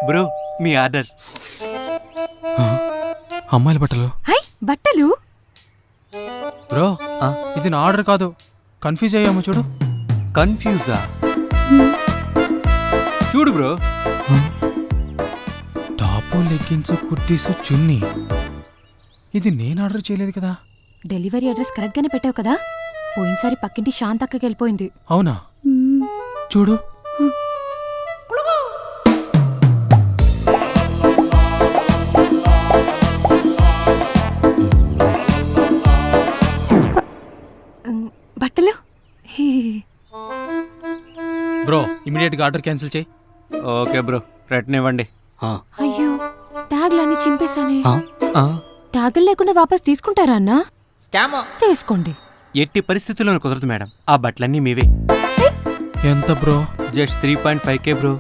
Bro మీ order. అమ్మాయిల బట్టలు. High బట్టలు. బ్రో ఇది నా ఆర్డర్ కాదు, కన్ఫ్యూజ్ అయ్యాము చూడు. కన్ఫ్యూజా? చూడు బ్రో. టాపు, లెగ్గిన్స్, కుర్తీసు, చున్నీ. ఇది నేను ఆర్డర్ చేయలేదు కదా. డెలివరీ అడ్రస్ కరెక్ట్ గానే పెట్టావు కదా. పోయినసారి పక్కింటి శాంతక్కకి వెళ్ళిపోయింది. అవునా? చూడు. బట్టలు. బ్రో ఇమీడియట్ గా ఆర్డర్ క్యాన్సిల్ చేయి. ఓకే బ్రో, రిటర్న్ ఇవ్వండి. అయ్యో ట్యాగ్లన్నీ చింపేశానే. ఆ, ట్యాగులు లేకుండా వాపస్ తీసుకుంటారా అన్నా? తీసుకోండి. ఎట్టి పరిస్థితుల్లోనూ కుదరదు మేడం. ఆ బట్టలన్నీ మీవే. ఎంత బ్రో? Just 3.5K bro.